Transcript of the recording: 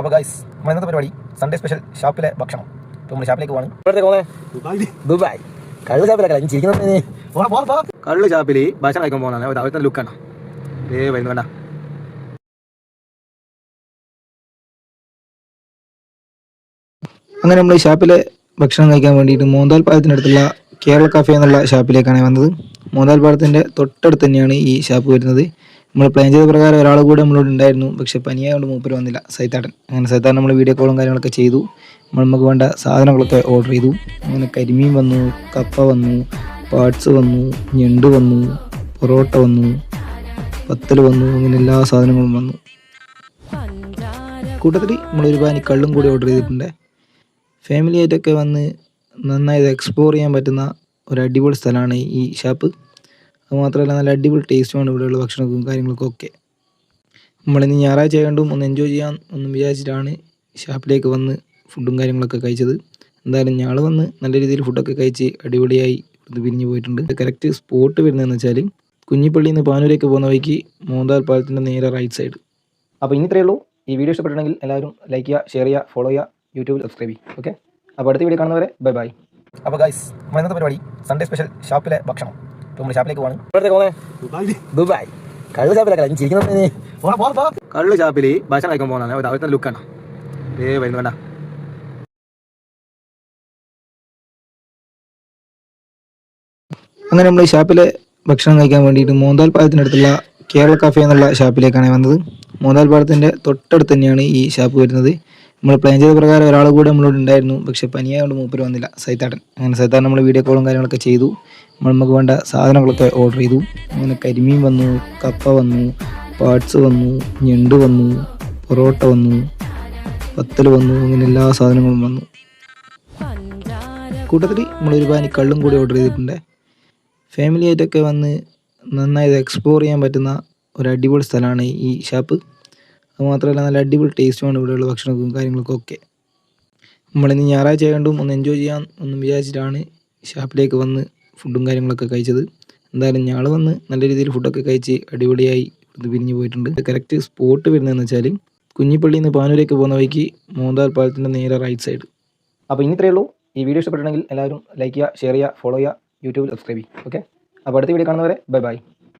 അപ്പോൾ ഗൈസ് നമ്മൾ ഇന്നത്തെ പരിപാടി സൺഡേ സ്പെഷ്യൽ ഷാപ്പിലെ ഭക്ഷണം. അപ്പോൾ നമ്മൾ ഷാപ്പിലേക്ക് പോകണം. ഇവിടത്തേക്ക് പോകുന്നത് ദുബായ് കള്ള് ഷാപ്പിലൊക്കെ ചിരിക്കുന്നത്. കള്ള് ഷാപ്പിൽ ഭക്ഷണം കഴിക്കാൻ പോകുന്നതാണ്. അവിടുത്തെ ലുക്കാണ് വരുന്നു വേണ്ട. അങ്ങനെ നമ്മൾ ഈ ഷാപ്പിലെ ഭക്ഷണം കഴിക്കാൻ വേണ്ടിയിട്ട് മോന്താൽ പാലത്തിനടുത്തുള്ള കേരള കഫേ എന്നുള്ള ഷാപ്പിലേക്കാണ് വന്നത്. മോന്താൽ പാലത്തിൻ്റെ തൊട്ടടുത്ത് തന്നെയാണ് ഈ ഷാപ്പ് വരുന്നത്. നമ്മൾ പ്ലാൻ ചെയ്ത പ്രകാരം ഒരാൾ കൂടെ നമ്മളോട് ഉണ്ടായിരുന്നു, പക്ഷെ പനിയായതുകൊണ്ട് മൂപ്പര് വന്നില്ല, സൈത്താട്ടൻ. അങ്ങനെ സൈത്താട്ടൻ നമ്മൾ വീഡിയോ കോളും കാര്യങ്ങളൊക്കെ ചെയ്തു. നമുക്ക് വേണ്ട സാധനങ്ങളൊക്കെ ഓർഡർ ചെയ്തു. അങ്ങനെ കരിമീൻ വന്നു, കപ്പ വന്നു, പാർട്സ് വന്നു, ഞണ്ട് വന്നു, പൊറോട്ട വന്നു, പത്തൽ വന്നു, അങ്ങനെ എല്ലാ സാധനങ്ങളും വന്നു. കൂട്ടത്തിൽ നമ്മളൊരു പാനി കള്ളും കൂടി ഓർഡർ ചെയ്തിട്ടുണ്ട്. ഫാമിലി ആയിട്ടൊക്കെ വന്ന് നന്നായി എക്സ്പ്ലോർ ചെയ്യാൻ പറ്റുന്ന ഒരു അടിപൊളി സ്ഥലമാണ് ഈ ഷാപ്പ്. അതുമാത്രമല്ല നല്ല അടിപൊളി ടേസ്റ്റുമാണ് ഇവിടെയുള്ള ഭക്ഷണവും കാര്യങ്ങൾക്കും ഒക്കെ. നമ്മളിന്ന് ഞായറാഴ്ച ആയതുകൊണ്ടും ഒന്ന് എൻജോയ് ചെയ്യാൻ ഒന്നും വിചാരിച്ചിട്ടാണ് ഷാപ്പിലേക്ക് വന്ന് ഫുഡും കാര്യങ്ങളൊക്കെ കഴിച്ചത്. എന്തായാലും ഞങ്ങൾ വന്ന് നല്ല രീതിയിൽ ഫുഡൊക്കെ കഴിച്ച് അടിപൊളിയായി ഇത് പിരിഞ്ഞു പോയിട്ടുണ്ട്. കറക്റ്റ് സ്പോട്ട് വരുന്നതെന്ന് വെച്ചാൽ കുഞ്ഞിപ്പള്ളിയിൽ നിന്ന് പാനൂരേക്ക് പോകുന്ന വഴിക്ക് മോന്താൽ പാലത്തിൻ്റെ നേരെ റൈറ്റ് സൈഡ്. അപ്പോൾ ഇനി ഇത്രയേ ഉള്ളൂ. ഈ വീഡിയോ ഇഷ്ടപ്പെട്ടിട്ടുണ്ടെങ്കിൽ എല്ലാവരും ലൈക്ക് ചെയ്യുക, ഷെയർ ചെയ്യുക, ഫോളോ ചെയ്യുക, യൂട്യൂബിൽ സബ്സ്ക്രൈബ് ചെയ്യുക. ഓക്കെ, അപ്പോൾ അടുത്ത വീഡിയോ കാണുന്നവരെ ബൈ ബൈ. അപ്പോൾ ഗൈസ് നമ്മൾ ഇന്നത്തെ പരിപാടി സൺഡേ സ്പെഷ്യൽ ഷാപ്പിലെ ഭക്ഷണം. അപ്പോൾ നമ്മൾ ഷാപ്പിലേക്ക് പോകണം. ഇവിടത്തേക്ക് പോകുന്നത് ദുബായ് കള്ള് ഷാപ്പിലൊക്കെ ചിരിക്കുന്നത്. കള്ള് ഷാപ്പിൽ ഭക്ഷണം കഴിക്കാൻ പോകുന്നതാണ്. അവിടുത്തെ ലുക്കാണ് വരുന്നു വേണ്ട. അങ്ങനെ നമ്മൾ ഈ ഷാപ്പിലെ ഭക്ഷണം കഴിക്കാൻ വേണ്ടിയിട്ട് മോന്താൽ പാലത്തിനടുത്തുള്ള കേരള കഫേ എന്നുള്ള ഷാപ്പിലേക്കാണ് വന്നത്. മോന്താൽ പാലത്തിൻ്റെ തൊട്ടടുത്ത് തന്നെയാണ് ഈ ഷാപ്പ് വരുന്നത്. നമ്മൾ പ്ലാൻ ചെയ്ത പ്രകാരം ഒരാൾ കൂടെ നമ്മളോട് ഉണ്ടായിരുന്നു, പക്ഷെ പനിയായതുകൊണ്ട് മൂപ്പര് വന്നില്ല, സൈത്താട്ടൻ. അങ്ങനെ സൈത്താട്ടൻ നമ്മൾ വീഡിയോ കോളും കാര്യങ്ങളൊക്കെ ചെയ്തു. നമുക്ക് വേണ്ട സാധനങ്ങളൊക്കെ ഓർഡർ ചെയ്തു. അങ്ങനെ കരിമീൻ വന്നു, കപ്പ വന്നു, പാർട്സ് വന്നു, ഞണ്ട് വന്നു, പൊറോട്ട വന്നു, പത്തൽ വന്നു, അങ്ങനെ എല്ലാ സാധനങ്ങളും വന്നു. കൂട്ടത്തിൽ നമ്മളൊരു പാനി കള്ളും കൂടി ഓർഡർ ചെയ്തിട്ടുണ്ട്. ഫാമിലി ആയിട്ടൊക്കെ വന്ന് നന്നായി എക്സ്പ്ലോർ ചെയ്യാൻ പറ്റുന്ന ഒരു അടിപൊളി സ്ഥലമാണ് ഈ ഷാപ്പ്. അതുമാത്രമല്ല നല്ല അടിപൊളി ടേസ്റ്റുമാണ് ഇവിടെയുള്ള ഭക്ഷണവും കാര്യങ്ങൾക്കും ഒക്കെ. നമ്മളിന്ന് ഞായറാഴ്ച ആയതുകൊണ്ടും ഒന്ന് എൻജോയ് ചെയ്യാൻ ഒന്നും വിചാരിച്ചിട്ടാണ് ഷാപ്പിലേക്ക് വന്ന് ഫുഡും കാര്യങ്ങളൊക്കെ കഴിച്ചത്. എന്തായാലും ഞങ്ങൾ വന്ന് നല്ല രീതിയിൽ ഫുഡൊക്കെ കഴിച്ച് അടിപൊളിയായി ഇത് പിരിഞ്ഞു പോയിട്ടുണ്ട്. കറക്റ്റ് സ്പോട്ട് വരുന്നതെന്ന് വെച്ചാൽ കുഞ്ഞിപ്പള്ളിയിൽ നിന്ന് പാനൂരേക്ക് പോകുന്ന വഴിക്ക് മോന്താൽ പാലത്തിൻ്റെ നേരെ റൈറ്റ് സൈഡ്. അപ്പോൾ ഇനി ഇത്രയേ ഉള്ളൂ. ഈ വീഡിയോ ഇഷ്ടപ്പെട്ടിട്ടുണ്ടെങ്കിൽ എല്ലാവരും ലൈക്ക് ചെയ്യുക, ഷെയർ ചെയ്യുക, ഫോളോ ചെയ്യുക, യൂട്യൂബിൽ സബ്സ്ക്രൈബ് ചെയ്യുക. ഓക്കെ, അപ്പോൾ അടുത്ത വീഡിയോ കാണുന്നവരെ ബൈ ബൈ.